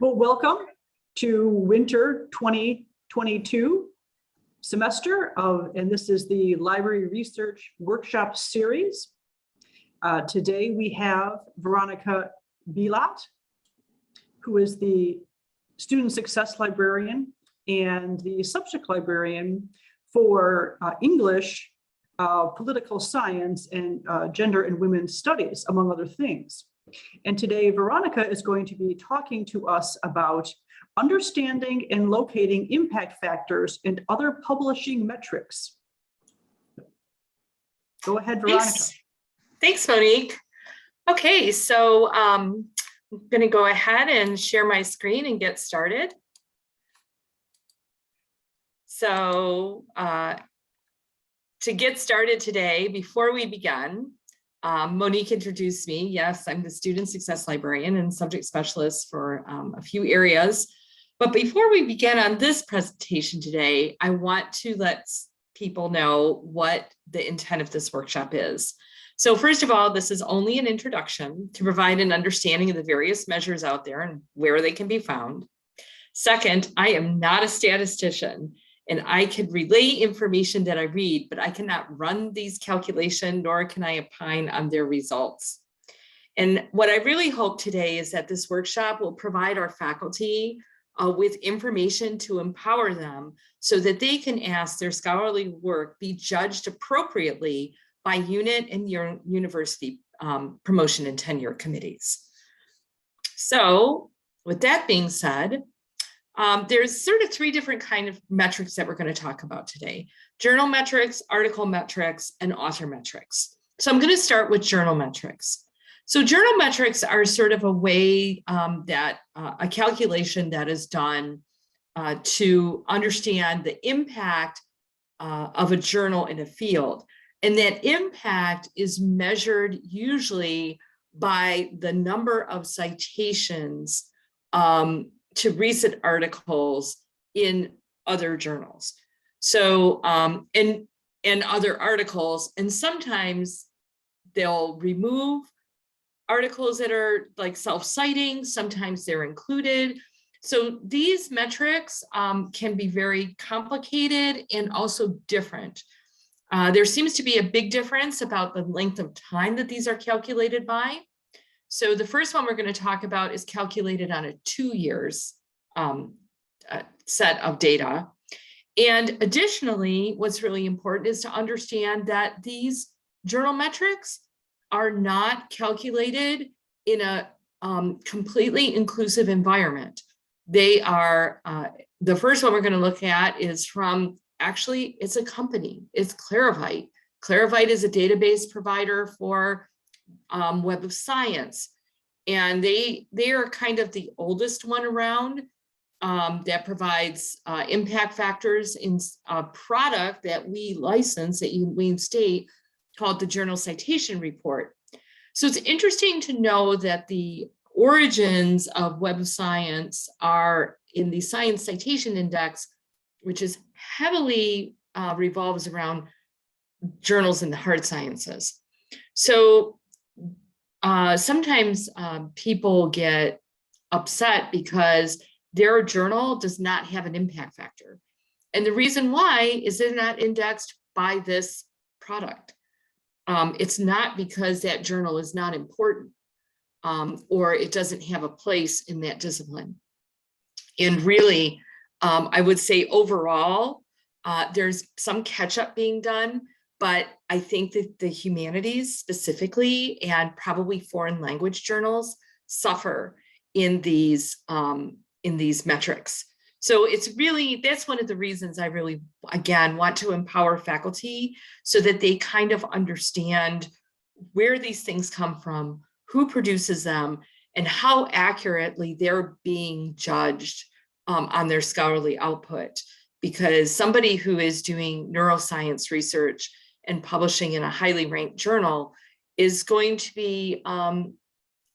Well, welcome to winter 2022 semester and this is the Library Research Workshop Series. Today we have Veronica Bielat, who is the Student Success Librarian and the Subject Librarian for English, Political Science, and Gender and Women's Studies, among other things. And today, Veronica is going to be talking to us about understanding and locating impact factors and other publishing metrics. Go ahead, Veronica. Thanks, Monique. Okay, so I'm going to go ahead and share my screen and get started. So to get started today, before we begin, Monique introduced me. Yes, I'm the Student Success Librarian and Subject Specialist for a few areas. But before we begin on this presentation today, I want to let people know what the intent of this workshop is. So first of all, this is only an introduction to provide an understanding of the various measures out there and where they can be found. Second, I am not a statistician, and I can relay information that I read, but I cannot run these calculations, nor can I opine on their results. And what I really hope today is that this workshop will provide our faculty with information to empower them so that they can ask their scholarly work be judged appropriately by unit and university promotion and tenure committees. So with that being said, there's sort of three different kind of metrics that we're going to talk about today: journal metrics, article metrics, and author metrics. So I'm going to start with journal metrics. So journal metrics are sort of a way that a calculation that is done to understand the impact of a journal in a field. And that impact is measured usually by the number of citations to recent articles in other journals. So, and other articles, and sometimes they'll remove articles that are like self-citing, sometimes they're included. So these metrics can be very complicated and also different. There seems to be a big difference about the length of time that these are calculated by. So the first one we're going to talk about is calculated on a 2 years set of data. And additionally, what's really important is to understand that these journal metrics are not calculated in a completely inclusive environment. They are, the first one we're going to look at is from, actually, it's a company. It's Claravite. Claravite is a database provider for Web of Science. And they are kind of the oldest one around that provides impact factors in a product that we license at Wayne State called the Journal Citation Report. So it's interesting to know that the origins of Web of Science are in the Science Citation Index, which is heavily revolves around journals in the hard sciences. So sometimes people get upset because their journal does not have an impact factor. And the reason why is they're not indexed by this product. It's not because that journal is not important or it doesn't have a place in that discipline. And really, I would say overall, there's some catch up being done. But I think that the humanities specifically, and probably foreign language journals, suffer in these metrics. So it's really, that's one of the reasons I really, again, want to empower faculty so that they kind of understand where these things come from, who produces them, and how accurately they're being judged on their scholarly output. Because somebody who is doing neuroscience research and publishing in a highly ranked journal is going to be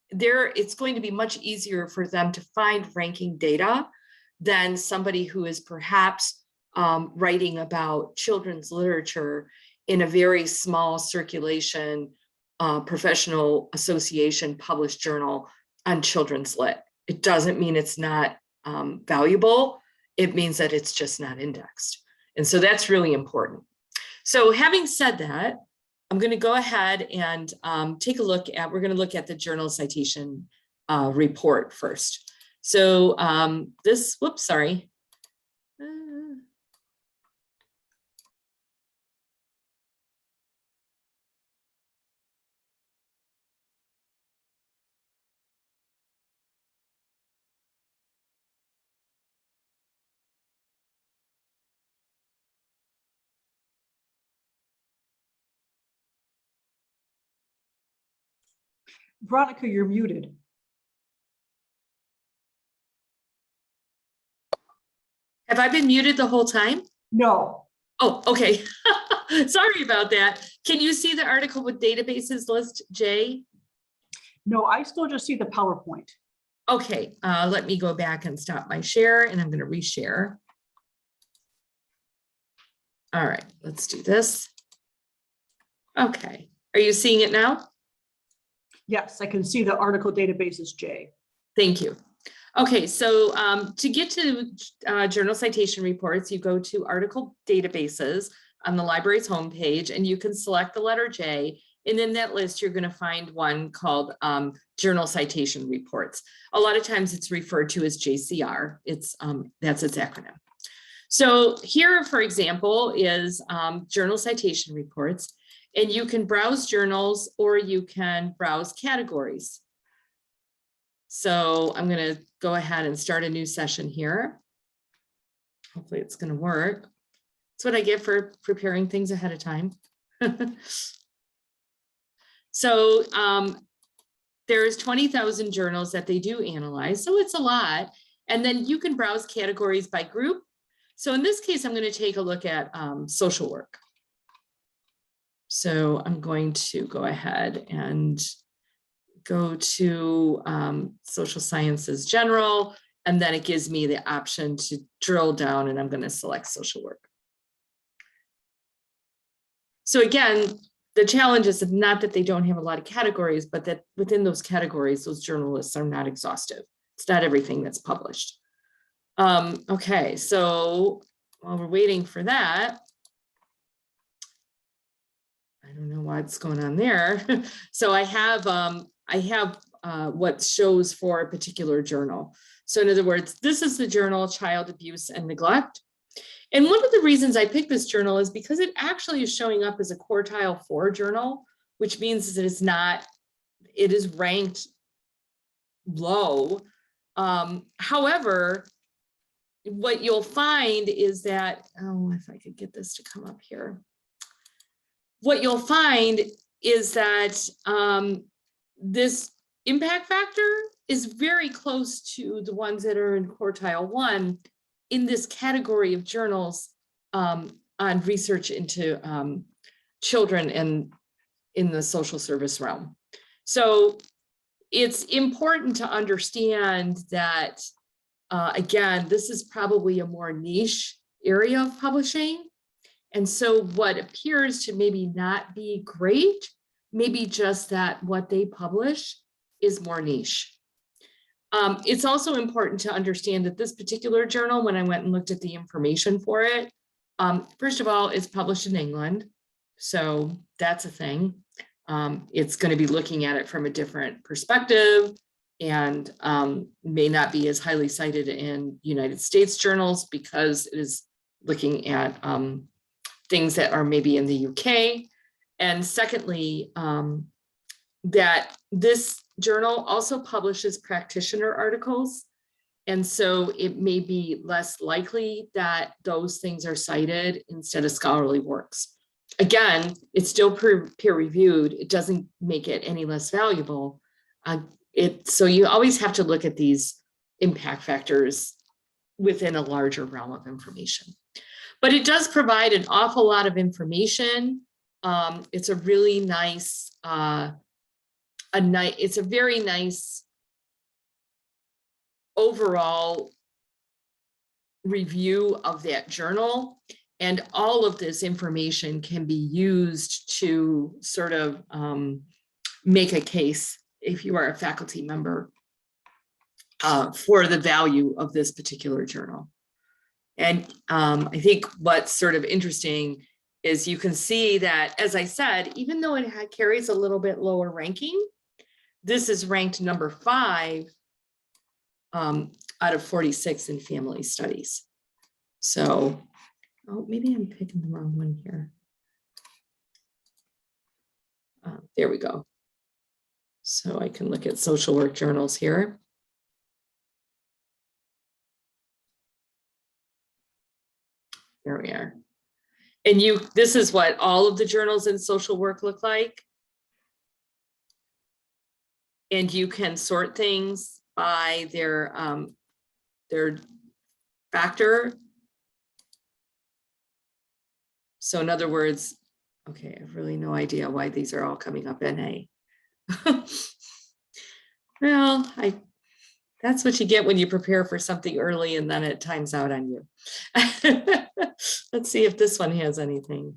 it's going to be much easier for them to find ranking data than somebody who is perhaps writing about children's literature in a very small circulation professional association published journal on children's lit. It doesn't mean it's not valuable. It means that it's just not indexed. And so that's really important. So having said that, I'm going to go ahead and take a look at, we're going to look at the journal citation report first. So this, whoops, sorry. Veronica, you're muted. Have I been muted the whole time? No. Oh, okay. Sorry about that. Can you see the article with databases list, Jay? No, I still just see the PowerPoint. Okay, let me go back and stop my share, and I'm going to reshare. All right, let's do this. Okay, are you seeing it now? Yes, I can see the article databases, Jay. Thank you. Okay, so to get to journal citation reports, you go to article databases on the library's homepage, and you can select the letter J. And in that list, you're going to find one called journal citation reports. A lot of times it's referred to as JCR. It's that's its acronym. So here, for example, is journal citation reports, and you can browse journals or you can browse categories. So I'm going to go ahead and start a new session here. Hopefully it's going to work. That's what I get for preparing things ahead of time. So there's 20,000 journals that they do analyze, so it's a lot. And then you can browse categories by group. So in this case, I'm going to take a look at social work. So I'm going to go ahead and go to social sciences general, and then it gives me the option to drill down, and I'm going to select social work. So again, the challenge is not that they don't have a lot of categories, but that within those categories, those journalists are not exhaustive. It's not everything that's published. Okay, so while we're waiting for that, I don't know what's going on there. So I have what shows for a particular journal. So in other words, this is the journal Child Abuse and Neglect. And one of the reasons I picked this journal is because it actually is showing up as a quartile 4 journal, which means that it is ranked low. However, what you'll find is that, oh, if I could get this to come up here. What you'll find is that this impact factor is very close to the ones that are in quartile 1 in this category of journals on research into children and in the social service realm. So it's important to understand that, again, this is probably a more niche area of publishing. And so what appears to maybe not be great, maybe just that what they publish is more niche. It's also important to understand that this particular journal, when I went and looked at the information for it, first of all, it's published in England. So that's a thing. It's going to be looking at it from a different perspective and may not be as highly cited in United States journals because it is looking at things that are maybe in the UK. And secondly, that this journal also publishes practitioner articles. And so it may be less likely that those things are cited instead of scholarly works. Again, it's still peer reviewed. It doesn't make it any less valuable. So you always have to look at these impact factors within a larger realm of information. But it does provide an awful lot of information. It's a really nice, it's a very nice overall review of that journal. And all of this information can be used to sort of make a case if you are a faculty member for the value of this particular journal. And I think what's sort of interesting is you can see that, as I said, even though it carries a little bit lower ranking, this is ranked number 5 out of 46 in family studies. So, oh, maybe I'm picking the wrong one here. There we go. So I can look at social work journals here. There we are. And this is what all of the journals in social work look like. And you can sort things by their factor. So in other words, okay, I have really no idea why these are all coming up NA. Well, that's what you get when you prepare for something early and then it times out on you. Let's see if this one has anything.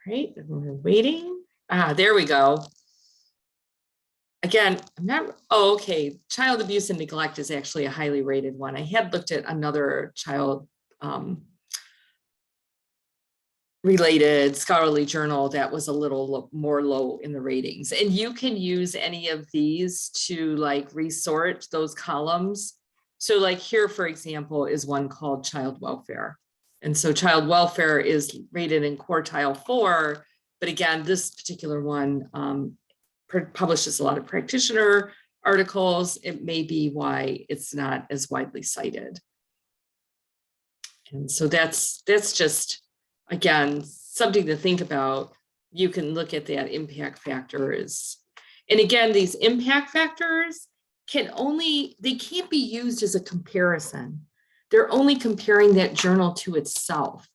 All right, we're waiting. There we go. Again, I'm not, oh, okay. Child abuse and neglect is actually a highly rated one. I had looked at another child related scholarly journal that was a little more low in the ratings. And you can use any of these to like resort those columns. So like here, for example, is one called child welfare. And so child welfare is rated in quartile 4, but again, this particular one publishes a lot of practitioner articles. It may be why it's not as widely cited. And so that's just, again, something to think about. You can look at that impact factors. And again, these impact factors they can't be used as a comparison. They're only comparing that journal to itself.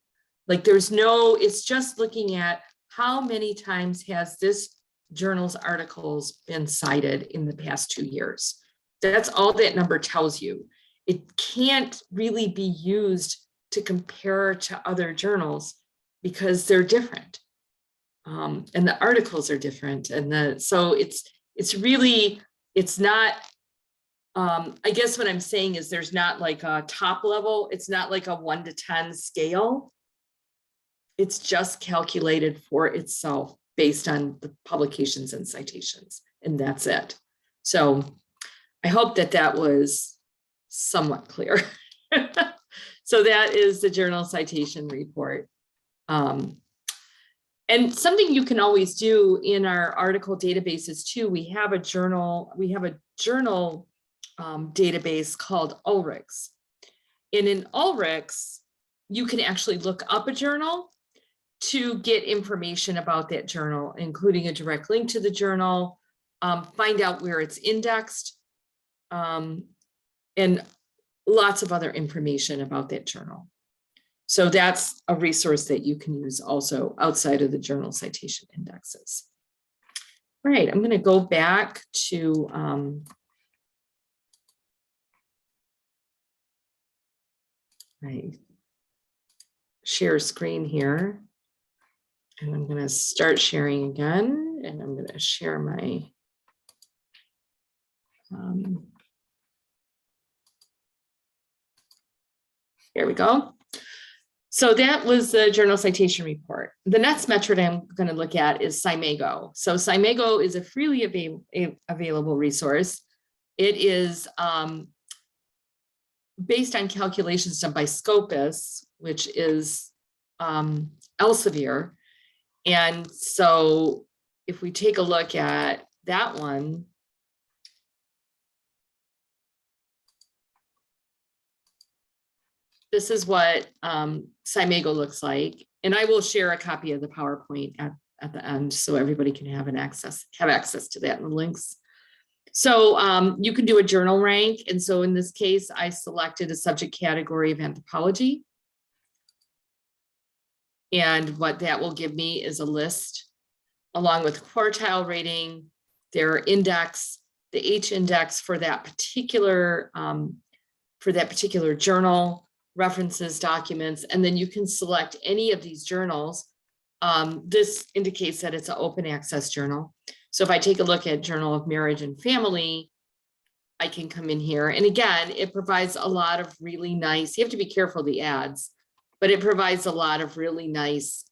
Like it's just looking at how many times has this journal's articles been cited in the past 2 years. That's all that number tells you. It can't really be used to compare to other journals because they're different. And the articles are different. And so it's not, I guess what I'm saying is there's not like a top level. It's not like a 1 to 10 scale. It's just calculated for itself based on the publications and citations, and that's it. So I hope that was somewhat clear. So that is the journal citation report. And something you can always do in our article databases too, we have a journal database called Ulrichs. And in Ulrichs, you can actually look up a journal to get information about that journal, including a direct link to the journal, find out where it's indexed, and lots of other information about that journal. So that's a resource that you can use also outside of the journal citation indexes. All right, I'm going to go back to my share screen here. And I'm going to start sharing again, and I'm going to share my here we go. So that was the journal citation report. The next metric I'm going to look at is SCImago. So SCImago is a freely available resource. It is based on calculations done by Scopus, which is Elsevier. And so if we take a look at that one, this is what SCImago looks like. And I will share a copy of the PowerPoint at the end so everybody can have access to that in the links. So you can do a journal rank. And so in this case, I selected a subject category of anthropology. And what that will give me is a list along with quartile rating, their index, the H index for that particular journal, references, documents, and then you can select any of these journals. This indicates that it's an open access journal. So if I take a look at Journal of Marriage and Family, I can come in here. And again, it provides a lot of really nice, you have to be careful of the ads, but it provides a lot of really nice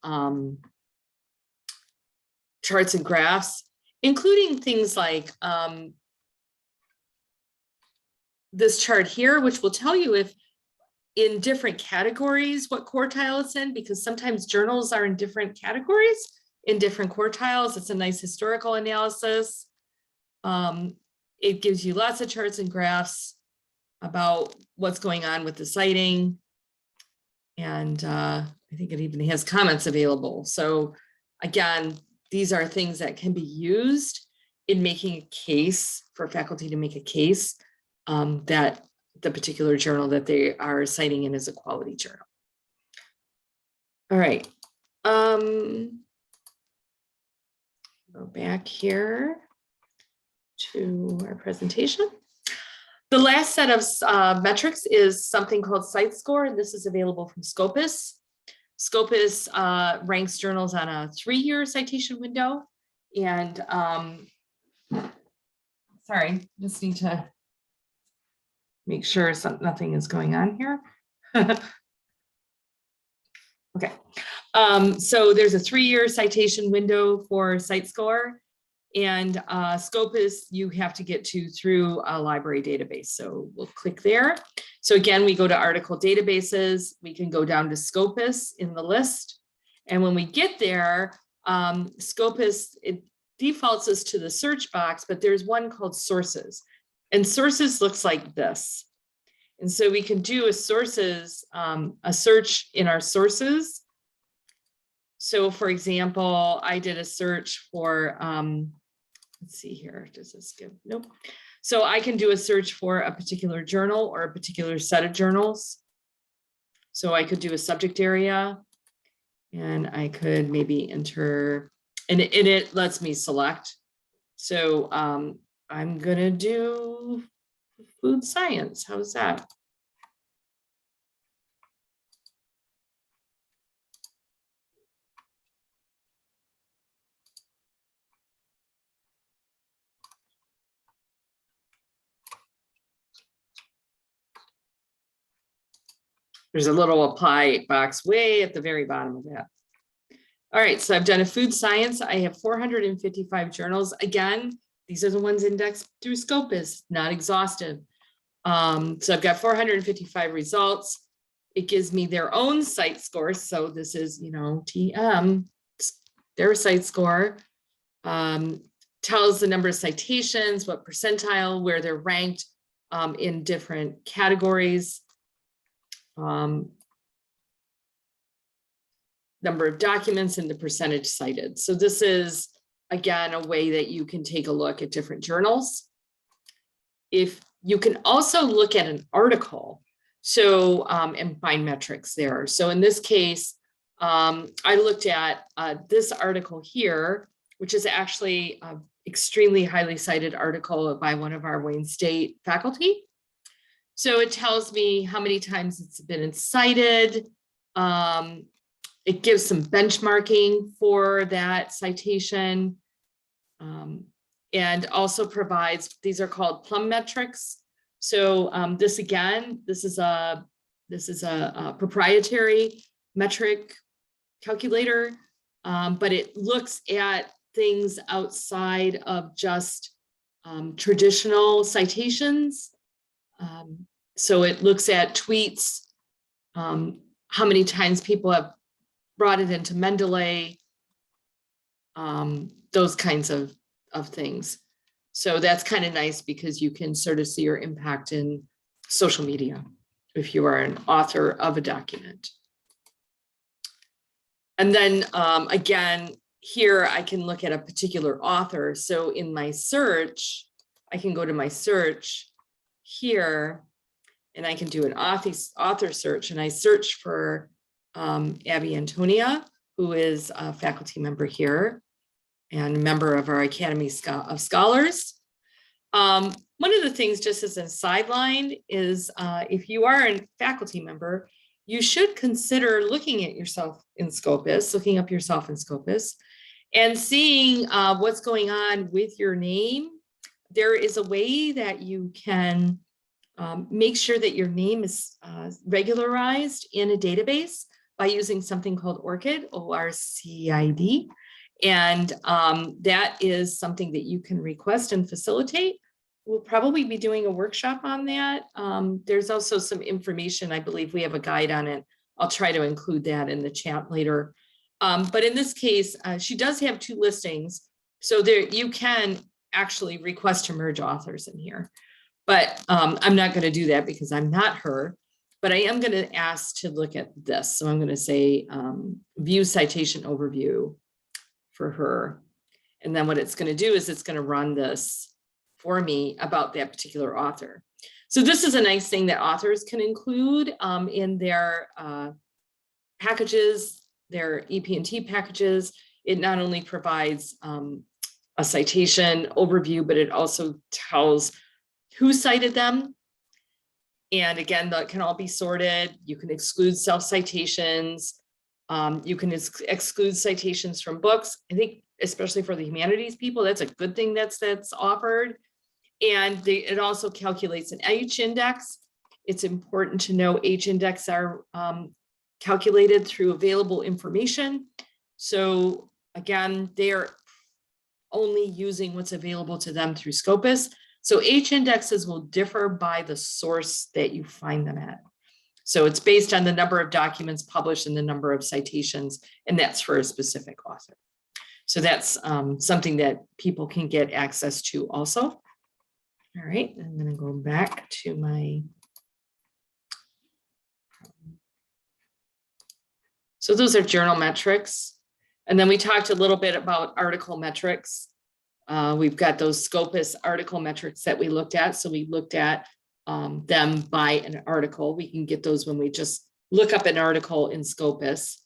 charts and graphs, including things like this chart here, which will tell you if in different categories what quartile it's in, because sometimes journals are in different categories, in different quartiles. It's a nice historical analysis. It gives you lots of charts and graphs about what's going on with the citing. And I think it even has comments available. So again, these are things that can be used in making a case for faculty to make a case that the particular journal that they are citing in is a quality journal. All right. Go back here to our presentation. The last set of metrics is something called Site Score, and this is available from Scopus. Scopus ranks journals on a 3-year citation window. And sorry, just need to make sure nothing is going on here. Okay, so there's a 3-year citation window for Site Score, and Scopus you have to get to through a library database. So we'll click there. So again, we go to article databases, we can go down to Scopus in the list. And when we get there, Scopus, it defaults us to the search box, but there's one called sources. And sources looks like this. And so we can do a sources, a search in our sources. So for example, I did a search for, let's see here, does this give, nope. So I can do a search for a particular journal or a particular set of journals. So I could do a subject area and I could maybe enter, and it lets me select. So I'm gonna do food science. How's that? There's a little apply box way at the very bottom of that. All right, so I've done a food science. I have 455 journals. Again, these are the ones indexed through Scopus, not exhaustive. So I've got 455 results. It gives me their own site score. So this is, you know, TM, their site score. Tells the number of citations, what percentile, where they're ranked in different categories. Number of documents and the percentage cited. So this is, again, a way that you can take a look at different journals. If you can also look at an article, so and find metrics there. So in this case, I looked at this article here, which is actually an extremely highly cited article by one of our Wayne State faculty. So it tells me how many times it's been cited. It gives some benchmarking for that citation, and also provides, these are called plum metrics. So this again, this is a proprietary metric calculator, but it looks at things outside of just traditional citations. So it looks at tweets, how many times people have brought it into Mendeley, those kinds of things. So that's kind of nice because you can sort of see your impact in social media if you are an author of a document. And then again, here I can look at a particular author. So in my search, I can go to my search here and I can do an author search, and I search for Abby Antonia, who is a faculty member here and a member of our Academy of Scholars. One of the things, just as a sideline, is if you are a faculty member, you should consider looking at yourself in Scopus, looking up yourself in Scopus, and seeing what's going on with your name. There is a way that you can make sure that your name is regularized in a database by using something called ORCID, O-R-C-I-D. And that is something that you can request and facilitate. We'll probably be doing a workshop on that. There's also some information, I believe we have a guide on it. I'll try to include that in the chat later. But in this case, she does have 2 listings. So there you can actually request to merge authors in here. But I'm not going to do that because I'm not her. But I am going to ask to look at this. So I'm going to say view citation overview for her. And then what it's going to do is it's going to run this for me about that particular author. So this is a nice thing that authors can include in their packages, their EP&T packages. It not only provides a citation overview, but it also tells who cited them. And again, that can all be sorted. You can exclude self-citations. You can exclude citations from books. I think, especially for the humanities people, that's a good thing that's offered. And it also calculates an H-index. It's important to know H-index are calculated through available information. So again, they're only using what's available to them through Scopus. So H-indexes will differ by the source that you find them at. So it's based on the number of documents published and the number of citations, and that's for a specific author. So that's something that people can get access to also. All right, I'm going to go back to my. So those are journal metrics. And then we talked a little bit about article metrics. We've got those Scopus article metrics that we looked at. So we looked at them by an article. We can get those when we just look up an article in Scopus.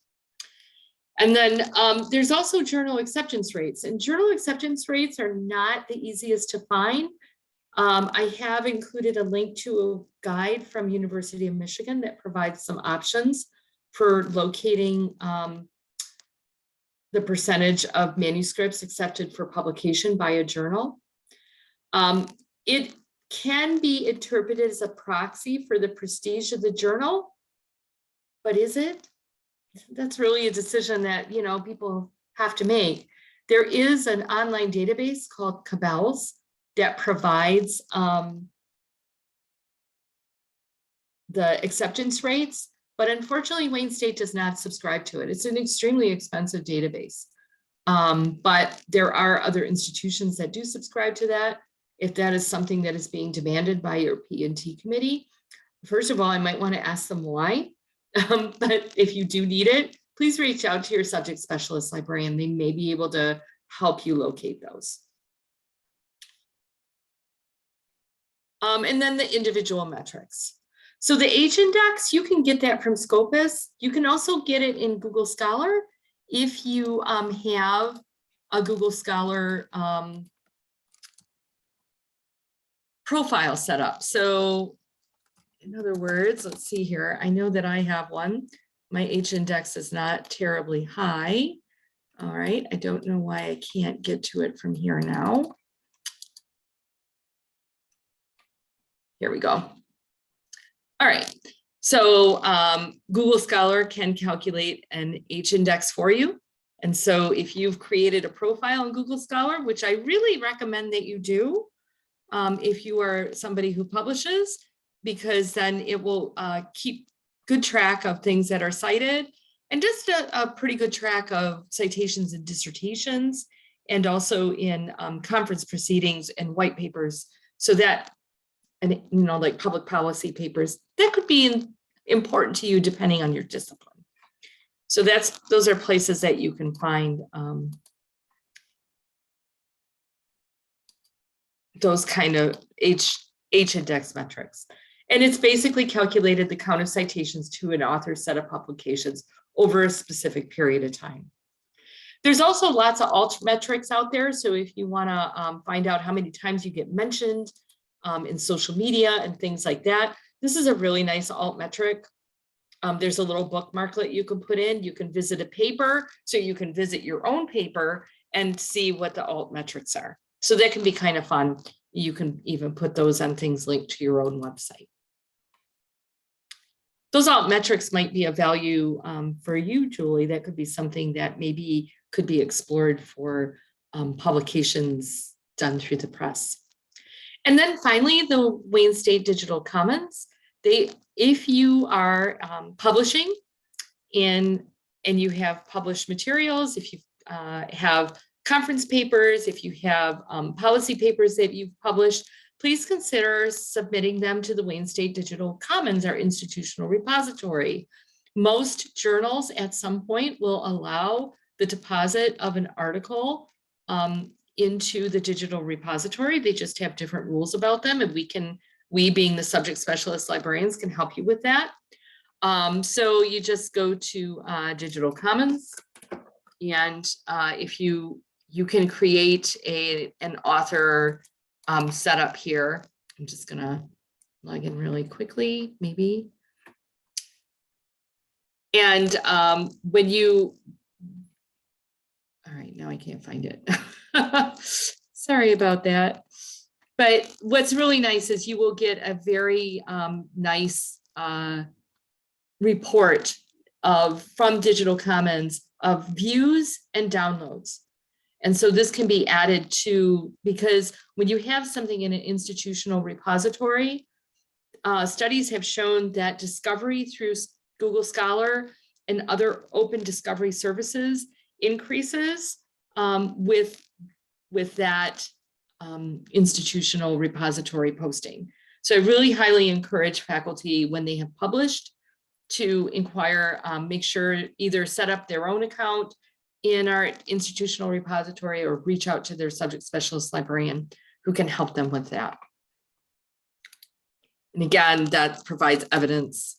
And then there's also journal acceptance rates. And journal acceptance rates are not the easiest to find. I have included a link to a guide from University of Michigan that provides some options for locating the percentage of manuscripts accepted for publication by a journal. It can be interpreted as a proxy for the prestige of the journal, but is it? That's really a decision that, you know, people have to make. There is an online database called Cabell's that provides the acceptance rates, but unfortunately Wayne State does not subscribe to it. It's an extremely expensive database, but there are other institutions that do subscribe to that. If that is something that is being demanded by your P&T committee, first of all, I might want to ask them why, but if you do need it, please reach out to your subject specialist librarian. They may be able to help you locate those. And then the individual metrics. So the H-index, you can get that from Scopus. You can also get it in Google Scholar if you have a Google Scholar profile set up. So in other words, let's see here. I know that I have one. My H-index is not terribly high. All right, I don't know why I can't get to it from here now. Here we go. All right, so Google Scholar can calculate an H-index for you. And so if you've created a profile in Google Scholar, which I really recommend that you do, if you are somebody who publishes, because then it will keep good track of things that are cited and just a pretty good track of citations and dissertations, and also in conference proceedings and white papers, so that, and you know, like public policy papers, that could be important to you depending on your discipline. So those are places that you can find those kind of H-index metrics. And it's basically calculated the count of citations to an author's set of publications over a specific period of time. There's also lots of alt metrics out there. So if you want to find out how many times you get mentioned in social media and things like that. This is a really nice alt metric. There's a little bookmarklet you can put in. You can visit a paper, so you can visit your own paper and see what the alt metrics are. So that can be kind of fun. You can even put those on things linked to your own website. Those alt metrics might be of value for you, Julie. That could be something that maybe could be explored for publications done through the press. And then finally, the Wayne State Digital Commons. If you are publishing and you have published materials, if you have conference papers, if you have policy papers that you've published, please consider submitting them to the Wayne State Digital Commons, our institutional repository. Most journals at some point will allow the deposit of an article into the digital repository. They just have different rules about them, and we being the subject specialist librarians can help you with that. So you just go to Digital Commons, and if you can create an author setup here. I'm just gonna log in really quickly, maybe. And when you, all right, now I can't find it. Sorry about that. But what's really nice is you will get a very nice report from Digital Commons of views and downloads. And so this can be added to, because when you have something in an institutional repository, studies have shown that discovery through Google Scholar and other open discovery services increases with that institutional repository posting. So I really highly encourage faculty, when they have published, to inquire, make sure either set up their own account in our institutional repository or reach out to their subject specialist librarian who can help them with that. And again, that provides evidence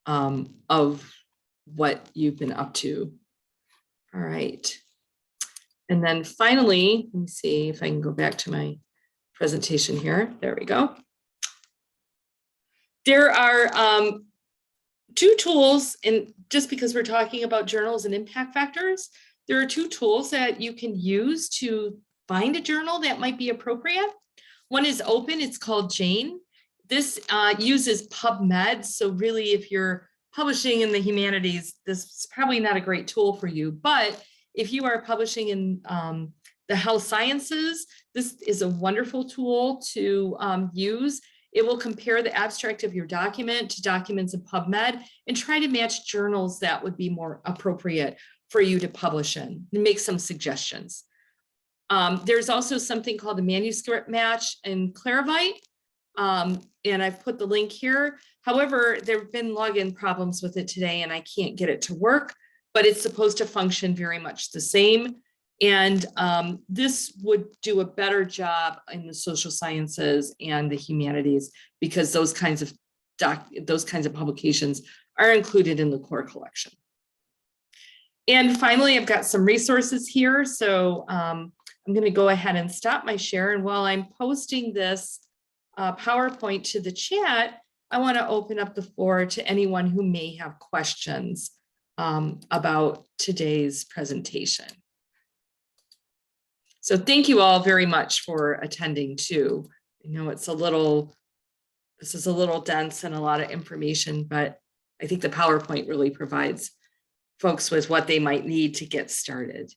of what you've been up to. All right. And then finally, let me see if I can go back to my presentation here. There we go. There are two tools, and just because we're talking about journals and impact factors, there are two tools that you can use to find a journal that might be appropriate. One is open, it's called Jane. This uses PubMed, so really if you're publishing in the humanities, this is probably not a great tool for you, but if you are publishing in the health sciences, this is a wonderful tool to use. It will compare the abstract of your document to documents in PubMed and try to match journals that would be more appropriate for you to publish in and make some suggestions. There's also something called the manuscript match in Claravite, and I've put the link here. However, there have been login problems with it today and I can't get it to work, but it's supposed to function very much the same. And this would do a better job in the social sciences and the humanities, because those kinds of publications are included in the core collection. And finally, I've got some resources here. So I'm going to go ahead and stop my share. And while I'm posting this PowerPoint to the chat, I want to open up the floor to anyone who may have questions about today's presentation. So thank you all very much for attending too. I know this is a little dense and a lot of information, but I think the PowerPoint really provides folks with what they might need to get started.